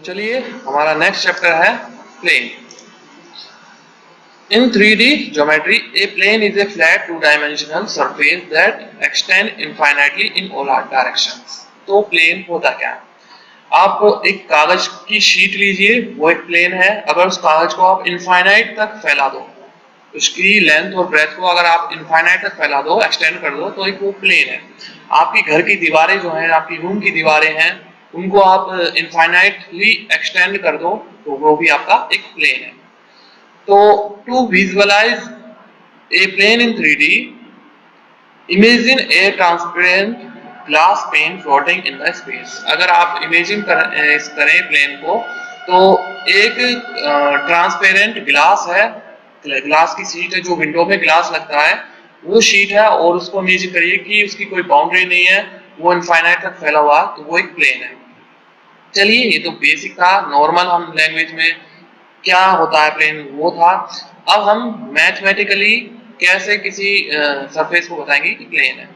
चलिए हमारा next chapter है plane. In 3D geometry, a plane is a flat two-dimensional surface that extend infinitely in all directions. तो plane होता क्या है? आप एक कागज की शीट लीजिए, वो एक प्लेन है। अगर उस कागज को आप इनफाइनाइट तक फैला दो, उसकी लेंथ और ब्रेथ को अगर आप इनफाइनाइट तक फैला दो, एक्सटेंड कर दो, तो एक वो प्लेन है। आपकी घर की दीवारें जो हैं, आपकी रूम की दीवारें हैं, उनको आप इनफाइनाइटली एक्सटेंड कर दो, तो वो भी आपका एक प्लेन है। तो to visualise a plane in 3D, imagine a transparent glass pane floating in the space. अगर आप इमेजिन करें प्लेन को, तो एक ट्रांसपेरेंट ग्लास है, ग्लास की शीट है, जो विंडो में ग्लास लगता है वो शीट है, और उसको इमेजिन करिए कि उसकी कोई बाउंड्री नहीं है, वो इनफाइनाइट तक फैला हुआ, तो वो एक प्लेन है। चलिए, ये तो बेसिक था, नॉर्मल हम लैंग्वेज में क्या होता है प्लेन वो था। अब हम मैथमेटिकली कैसे किसी सरफेस को बताएंगे कि प्लेन है।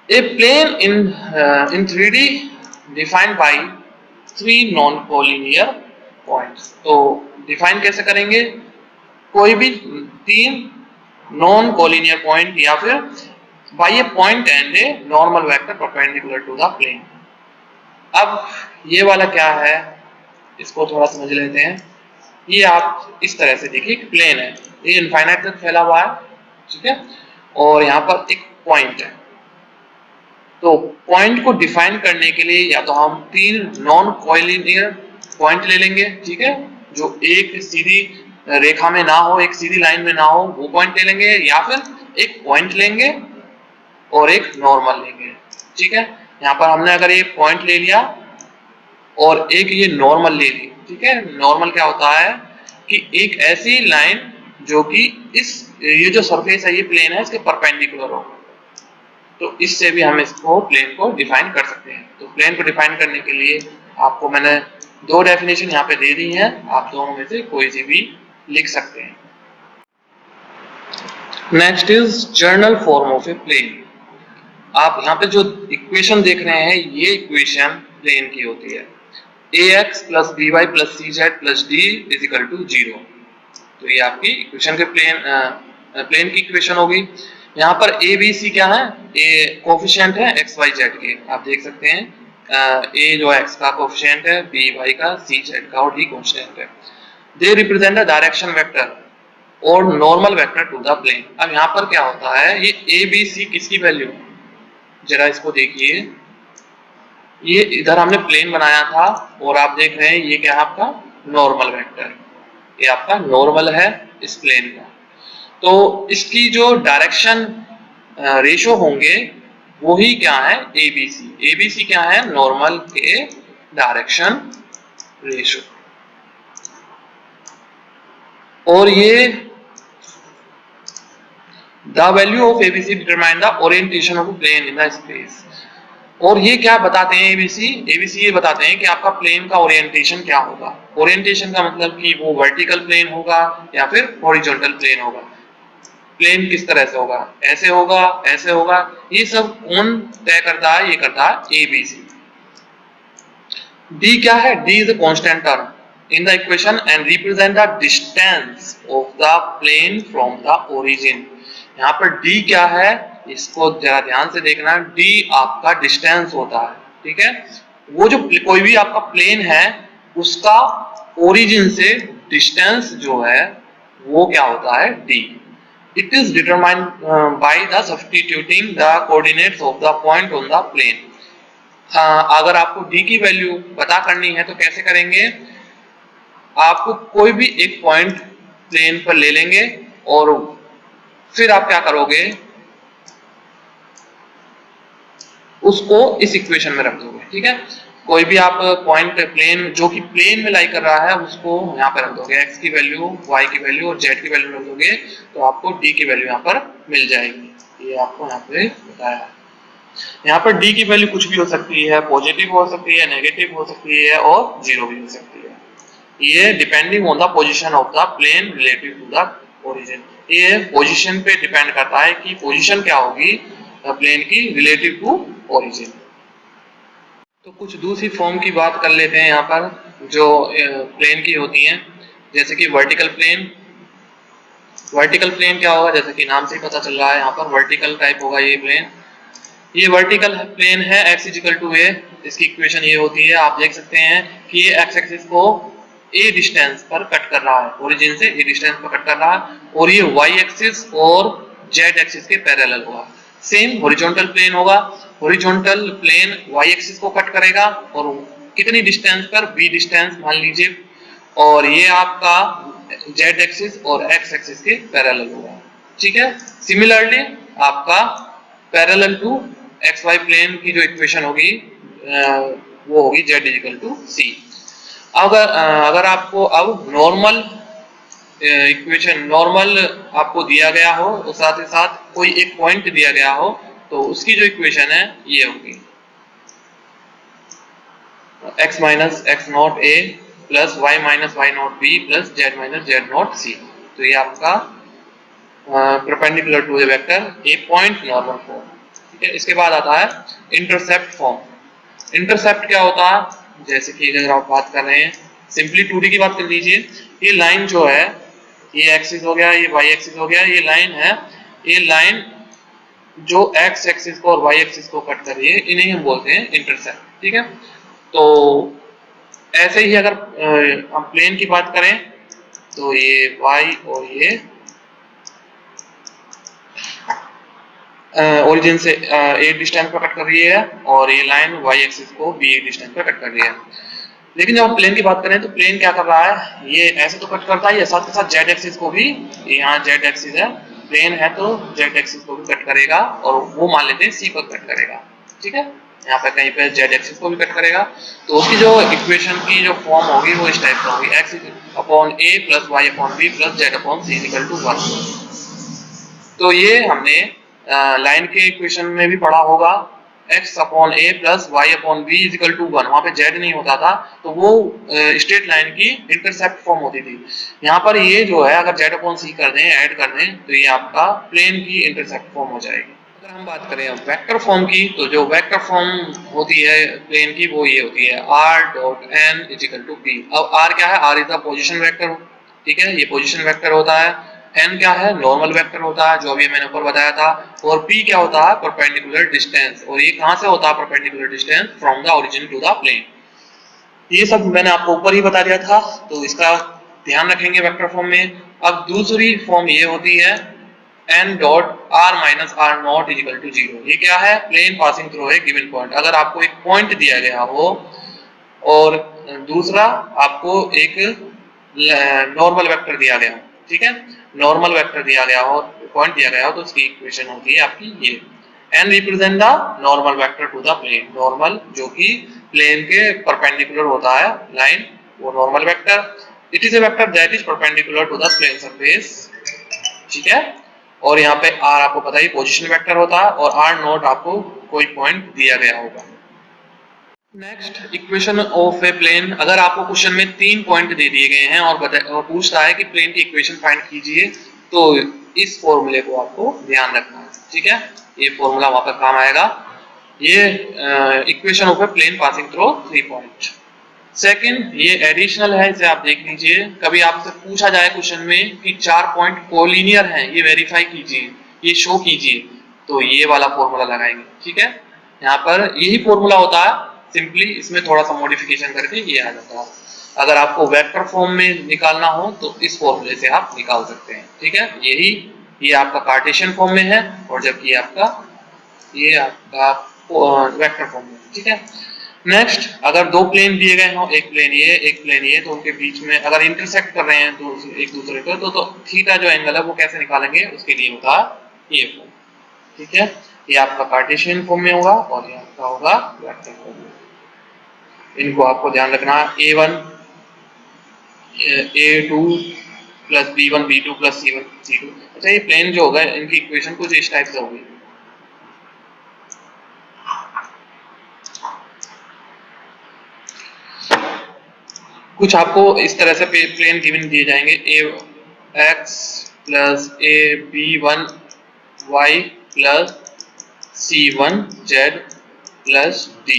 A plane in 3D defined by 3 non collinear points. तो डिफाइन कैसे करेंगे? कोई भी 3 नॉन कोलिनियर पॉइंट या फिर by a point and a normal vector perpendicular to the plane. अब ये वाला क्या है, इसको थोड़ा समझ लेते हैं। ये आप इस तरह से देखिए, प्लेन है, ये इनफाइनाइट तक फैला हुआ है, ठीक है, और यहाँ पर एक पॉइंट है। तो पॉइंट को डिफाइन करने के लिए या तो हम 3 नॉन कोलिनियर पॉइंट ले लेंगे, ठीक है, जो एक सीधी रेखा में ना हो, एक सीधी लाइन में ना हो, वो पॉइंट ले लेंगे, या फिर एक पॉइंट लेंगे और एक नॉर्मल लेंगे, ठीक है। यहाँ पर हमने अगर ये पॉइंट ले लिया और एक ये नॉर्मल ले ली, ठीक है। नॉर्मल क्या होता है कि एक ऐसी लाइन जो कि ये जो सरफेस है, ये प्लेन है, इसके परपेंडिकुलर हो, तो इससे भी हम इसको प्लेन को डिफाइन कर सकते हैं। तो प्लेन को डिफाइन करने के लिए आपको मैंने 2 डेफिनेशन यहाँ पे दे दी हैं, आप दोनों में से कोई सी भी लिख सकते हैं। Next is general form of a plane. आप यहाँ पे जो इक्वेशन देख रहे हैं, ये इक्वेशन प्लेन की होती है। ax plus by plus cz plus d is equal to 0। तो ये आपकी इक्वेशन के प्लेन की इक्वेशन होगी। यहाँ पर a b c क्या है? a कोफिशिएंट है x y z के, आप देख सकते हैं। a जो x का कोफिशिएंट है, b y का, c z का, और d कांस्टेंट है। They represent the direction vector और normal vector to the plane. अब यहाँ पर क्या होता है, ये a b c किसकी वैल्यू, जरा इसको देखिए। ये इधर हमने प्लेन बनाया था, और आप देख रहे हैं ये क्या है, आपका नॉर्मल वेक्टर, ये आपका नॉर्मल है इस प्लेन का। तो इसकी जो डायरेक्शन रेशो होंगे वही क्या है, एबीसी। एबीसी क्या है, नॉर्मल के डायरेक्शन रेशो। और ये the value of ABC determine the orientation of plane in the space. और ये क्या बताते हैं एबीसी? एबीसी ये बताते हैं कि आपका प्लेन का ओरिएंटेशन क्या होगा। ओरिएंटेशन का मतलब कि वो वर्टिकल प्लेन होगा या फिर हॉरिजॉन्टल प्लेन होगा। प्लेन किस तरह से होगा, ऐसे होगा, ऐसे होगा, ये सब कौन तय करता है? ये करता है एबीसी। डी क्या है? D is a constant term in the equation and represent the distance of the plane from the origin. यहाँ पर डी क्या है, इसको जरा ध्यान से देखना। डी आपका डिस्टेंस होता है, ठीक है। वो जो कोई भी आपका प्लेन है, उसका ओरिजिन से डिस्टेंस जो है वो क्या होता है, D. It is determined by the substituting the coordinates of the point on the plane. अगर आपको डी की वैल्यू पता करनी है तो कैसे करेंगे? आपको कोई भी एक पॉइंट प्लेन पर ले लेंगे और फिर आप क्या करोगे, उसको इस इक्वेशन में रख दोगे, ठीक है। कोई भी आप पॉइंट प्लेन जो कि प्लेन में लाई कर रहा है, उसको यहाँ पर रख दोगे, x की वैल्यू, y की वैल्यू और z की वैल्यू रख दोगे, तो आपको d की वैल्यू यहाँ पर मिल जाएगी। ये आपको यहाँ पे बताया है। यहाँ पर d की वैल्यू कुछ भी हो सकती है, पॉजिटिव हो सकती है, नेगेटिव हो सकती है और 0 भी हो सकती है। ये depending on the position of the plane relative to the origin. ये पोजीशन पे डिपेंड करता है कि पोजीशन क्या होगी प्लेन की रिलेटिव टू ओरिजिन। तो कुछ दूसरी फॉर्म की बात कर लेते हैं यहाँ पर जो प्लेन की होती हैं, जैसे कि वर्टिकल प्लेन। वर्टिकल प्लेन क्या होगा, जैसे कि नाम से ही पता चल रहा है, यहाँ पर वर्टिकल टाइप होगा ये प्लेन। ये वर्टिकल प्लेन है, x इजिकल टू ए। इसकी इक्वेशन ये होती है, आप देख सकते हैं कि ये x एक्सिस को a डिस्टेंस पर कट कर रहा है, ओरिजिन से a डिस्टेंस पर कट कर रहा है, और ये y एक्सिस और z एक्सिस के पैरेलल होगा। सेम हॉरिजॉन्टल प्लेन होगा, हॉरिजॉन्टल प्लेन y एक्सिस को कट करेगा और कितनी डिस्टेंस पर, b डिस्टेंस मान लीजिए, और ये आपका z एक्सिस और x एक्सिस के पैरेलल होगा। ठीक है। सिमिलरली आपका parallel to X Y plane की जो इक्वेशन होगी वो होगी z इजिकल टू सी। अगर आपको अब नॉर्मल इक्वेशन, नॉर्मल आपको दिया गया हो और साथ ही साथ कोई एक पॉइंट दिया गया हो, तो उसकी जो इक्वेशन है ये होगी x minus x naught a plus y minus y naught b plus z minus z naught c. तो ये आपका perpendicular to the vector a point normal form. ठीक है। इसके बाद आता है इंटरसेप्ट फॉर्म। इंटरसेप्ट क्या होता है, जैसे कि अगर आप बात कर रहे हैं सिंपली 2D की बात कर लीजिए, ये लाइन जो है, ये एक्सिस हो गया, ये वाई एक्सिस हो गया, ये लाइन है, ये लाइन जो एक्स एक्सिस को और वाई एक्सिस को कट कर रही है, इन्हें हम बोलते हैं इंटरसेप्ट। ठीक है। तो ऐसे ही अगर हम प्लेन की बात करें तो ये वाई और ये ओरिजिन से ए डिस्टेंस पर कट कर रही है, और ये लाइन वाई एक्सिस को बी डिस्टेंस पर कट कर रही है। लेकिन जब हम प्लेन की बात करें तो प्लेन क्या कर रहा है, ये ऐसे तो कट करता है, साथ के साथ जेड एक्सिस को भी, यहाँ जेड एक्सिस है, प्लेन है तो जेड एक्सिस को भी कट करेगा, और वो मान लेते हैं सी को कट करेगा। ठीक है। यहाँ पे कहीं पे जेड एक्सिस को भी कट करेगा, तो उसकी जो इक्वेशन की जो फॉर्म होगी वो इस टाइप का होगी, X upon A plus Y upon B plus Z upon C equal to 1। तो ये हमने लाइन के इक्वेशन में भी पढ़ा होगा, x upon A plus Y upon B is equal to 1, वहां पे z नहीं होता था, तो वो स्ट्रेट लाइन की इंटरसेप्ट फॉर्म होती थी। यहाँ पर ये जो है, अगर z अपॉन सी कर दें, ऐड कर दें, तो ये आपका प्लेन की इंटरसेप्ट फॉर्म हो जाएगी। अगर हम बात करें अब वेक्टर फॉर्म की, तो जो वेक्टर फॉर्म होती है प्लेन की वो ये होती है r dot n is equal to p। अब r क्या है, r is the position vector. ठीक है, ये पोजीशन वेक्टर होता है। n क्या है, नॉर्मल वेक्टर होता है, जो अभी मैंने ऊपर बताया था। और p क्या होता है, परपेंडिकुलर डिस्टेंस। और ये कहां से होता है perpendicular distance, from the origin to the plane. ये सब मैंने आपको ऊपर ही बता दिया था, तो इसका ध्यान रखेंगे वेक्टर फॉर्म में। अब दूसरी फॉर्म ये होती है n dot r minus R naught equal to 0। ये क्या है, plane passing through a given point. अगर आपको एक पॉइंट दिया गया हो और दूसरा आपको एक नॉर्मल वेक्टर दिया गया हो, ठीक है, नॉर्मल वेक्टर दिया गया हो, पॉइंट दिया गया हो, तो उसकी इक्वेशन होती है आपकी ये, n represent the normal vector to the plane. Normal जो कि प्लेन के परपेंडिकुलर होता है लाइन, वो normal vector. It is a vector that is perpendicular to the plane surface. ठीक है। और यहाँ पे r आपको पता ही पोजीशन वेक्टर होता है, और r नॉट आपको कोई पॉइंट दिया गया होगा। Next, equation of a plane. अगर आपको क्वेश्चन में 3 पॉइंट दे दिए गए हैं और पूछता है कि प्लेन की इक्वेशन फाइंड कीजिए, तो इस फॉर्मूले को आपको ध्यान रखना है। ठीक है, ये फॉर्मूला वहां पर काम आएगा। ये equation of a plane passing through 3 point. Second, ये एडिशनल है, इसे आप देख लीजिए। कभी आपसे पूछा जाए क्वेश्चन में कि 4 पॉइंट कोलिनियर हैं, ये वेरीफाई कीजिए, ये शो कीजिए, तो ये वाला फॉर्मूला लगाएंगे। ठीक है, यहाँ पर यही फॉर्मूला होता है, सिंपली इसमें थोड़ा सा मॉडिफिकेशन करके ये आ जाता है। अगर आपको वेक्टर फॉर्म में निकालना हो तो इस फॉर्मूले से आप निकाल सकते हैं। ठीक है, ये आपका कार्टेशियन फॉर्म में है, और जबकि ये आपका वेक्टर फॉर्म में। ठीक है। नेक्स्ट, अगर 2 प्लेन दिए गए हों, एक प्लेन ये एक प्लेन ये, तो उनके बीच में अगर इंटरसेक्ट कर रहे हैं तो एक दूसरे को, तो थीटा जो एंगल है वो कैसे निकालेंगे, उसके लिए होगा ये फॉर्म। ठीक है, ये आपका कार्टेशियन फॉर्म में होगा और ये आपका होगा वेक्टर फॉर्म में। इनको आपको ध्यान रखना, a1 a2 plus b1 b2 plus c1 c2। अच्छा, ये प्लेन जो होगा इनकी इक्वेशन कुछ इस टाइप से होगी। कुछ आपको इस तरह से प्लेन गिवन दिए जाएंगे, ax plus ab1 y plus c1 z plus d।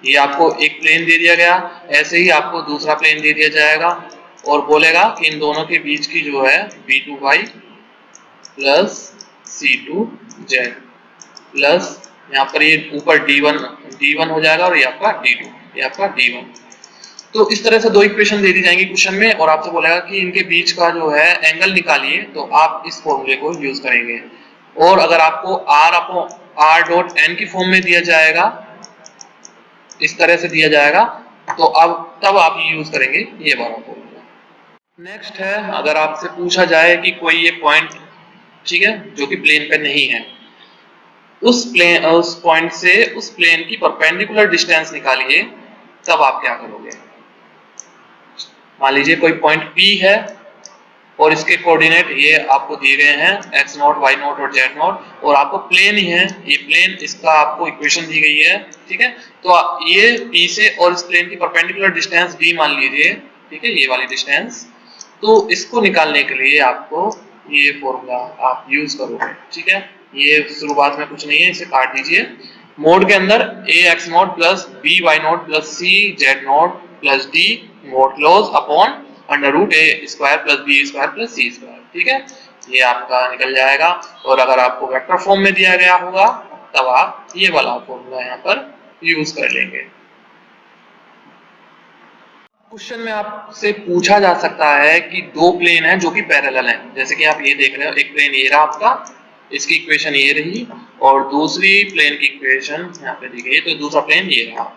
ये आपको एक प्लेन दे दिया गया, ऐसे ही आपको दूसरा प्लेन दे दिया जाएगा और बोलेगा कि इन दोनों के बीच की जो है b2y प्लस c2z प्लस यहाँ पर ये ऊपर d1 हो जाएगा और ये आपका d2, ये आपका d1। तो इस तरह से दो इक्वेशन दे दी जाएंगी क्वेश्चन में और आपसे बोलेगा कि इनके बीच का जो है एंगल निकालिए, तो आप इस फॉर्मूले को यूज करेंगे। और अगर आपको r.n की फॉर्म में दिया जाएगा, इस तरह से दिया जाएगा, तो अब तब आप यूज करेंगे ये वाला फॉर्मूला। नेक्स्ट है, अगर आपसे पूछा जाए कि कोई ये पॉइंट, ठीक है, जो कि प्लेन पे नहीं है, उस पॉइंट से उस प्लेन की परपेंडिकुलर डिस्टेंस निकालिए, तब आप क्या करोगे। मान लीजिए कोई पॉइंट P है और इसके कोऑर्डिनेट ये आपको दिए गए हैं x0, y0 और z0 और आपको प्लेन ही है, ये प्लेन, इसका आपको इक्वेशन दी गई है, ठीक है। तो ये P से और इस प्लेन की परपेंडिकुलर डिस्टेंस d मान लीजिए, ठीक है, ये वाली डिस्टेंस। तो इसको निकालने के लिए आपको ये फॉर्मूला आप यूज करोगे, ठीक है। ये शुरुआत में कुछ नहीं है, इसे काट दीजिए। मोड के अंदर ax0 plus by0 plus cz0 plus d mod close upon under root a square plus b square plus c square, ठीक है। ये आपका निकल जाएगा। और अगर आपको वेक्टर फॉर्म में दिया गया होगा तब आप ये वाला फॉर्मूला यहाँ पर यूज कर लेंगे। क्वेश्चन में आपसे पूछा जा सकता है कि दो प्लेन हैं जो कि पैरेलल हैं, जैसे कि आप ये देख रहे हो, एक प्लेन ये रहा आपका, इसकी इक्वेशन ये रही और दूसरी प्लेन की इक्वेशन यहाँ पे दी गई, तो दूसरा प्लेन ये रहा।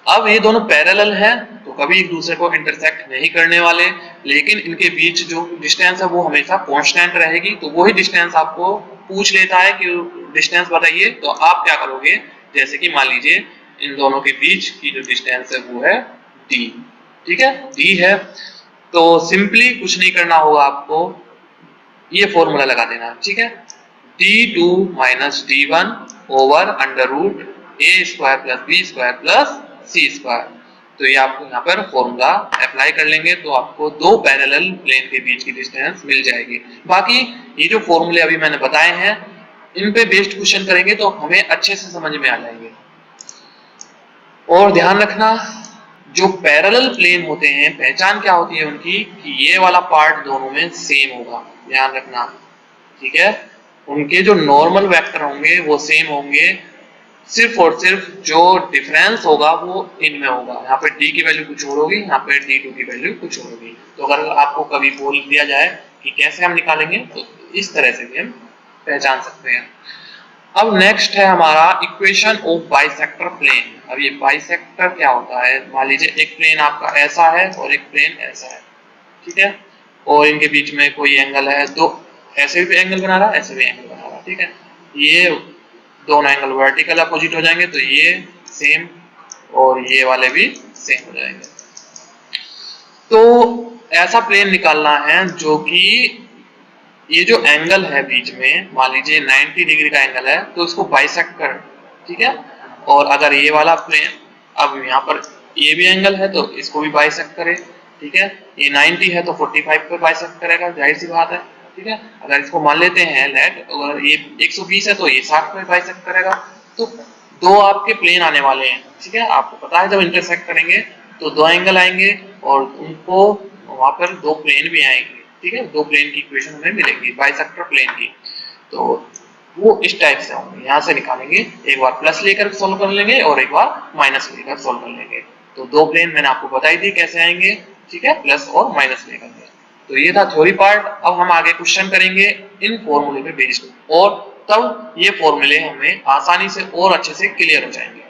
अब ये दोनों पैरेलल हैं तो कभी एक दूसरे को इंटरसेक्ट नहीं करने वाले, लेकिन इनके बीच जो डिस्टेंस है वो हमेशा कांस्टेंट रहेगी। तो वही डिस्टेंस आपको पूछ लेता है कि डिस्टेंस बताइए, तो आप क्या करोगे, जैसे कि मान लीजिए इन दोनों के बीच की जो डिस्टेंस है वो है d, ठीक है, d है। तो सिंपली कुछ नहीं करना होगा, आपको ये फॉर्मूला लगा देना, ठीक है, d2 minus d1 over under root a square plus b square plus c square. तो ये आपको यहाँ पर फॉर्मूला अप्लाई कर लेंगे तो आपको दो पैरेलल प्लेन के बीच की डिस्टेंस मिल जाएगी। बाकी ये जो फॉर्मूले अभी मैंने बताए हैं, इन पे बेस्ड क्वेश्चन करेंगे तो हमें अच्छे से समझ में आ जाएंगे। और ध्यान रखना, जो पैरेलल प्लेन होते हैं पहचान क्या होती है उनकी, कि ये वाला पार्ट दोनों में सेम होगा, ध्यान रखना, ठीक है। उनके जो नॉर्मल वेक्टर होंगे वो सेम होंगे, सिर्फ और सिर्फ जो डिफरेंस होगा वो इनमें होगा। यहाँ पे d की वैल्यू कुछ और होगी, यहाँ पे d2 की वैल्यू कुछ और होगी। तो अगर आपको कभी बोल दिया जाए कि कैसे हम निकालेंगे, तो इस तरह से भी हम पहचान सकते हैं। अब नेक्स्ट है हमारा इक्वेशन ऑफ बाइसेक्टर प्लेन। अब ये बाइसेक्टर क्या होता है, मान लीजिए एक प्लेन आपका ऐसा है और एक प्लेन ऐसा है, ठीक है, और इनके बीच में कोई एंगल है, तो ऐसे भी एंगल बना रहा, ऐसे भी एंगल बना रहा, ठीक है। ये दोनों एंगल वर्टिकल अपोजिट हो जाएंगे, तो ये सेम और ये वाले भी सेम हो जाएंगे। तो ऐसा प्लेन निकालना है जो कि ये जो एंगल है बीच में, मान लीजिए 90 डिग्री का एंगल है, तो इसको बाइसेक्ट कर, ठीक है। और अगर ये वाला प्लेन, अब यहाँ पर ये भी एंगल है तो इसको भी बाइसेक्ट करे, ठीक है। ये 90 है तो 45 पे बाइसेक्ट करेगा, जाहिर सी बात है, ठीक है। अगर इसको मान लेते हैं लेट, अगर ये 120 है तो ये 60 पे बाइसेक्ट करेगा। तो दो आपके प्लेन आने वाले हैं, ठीक है। आपको पता है जब इंटरसेक्ट करेंगे तो दो एंगल आएंगे और उनको वहां पर दो प्लेन भी आएंगे, ठीक है। दो प्लेन की इक्वेशन हमें मिलेगी बाइसेक्टर प्लेन की। तो वो इस टाइप से होंगे, यहाँ से निकालेंगे, एक बार प्लस लेकर सोल्व कर लेंगे और एक बार माइनस लेकर सोल्व कर लेंगे। तो दो प्लेन मैंने आपको बताई थी कैसे आएंगे, ठीक है, प्लस और माइनस लेकर। तो ये था थ्योरी पार्ट। अब हम आगे क्वेश्चन करेंगे इन फॉर्मूले पे बेस्ड, और तब ये फॉर्मूले हमें आसानी से और अच्छे से क्लियर हो जाएंगे।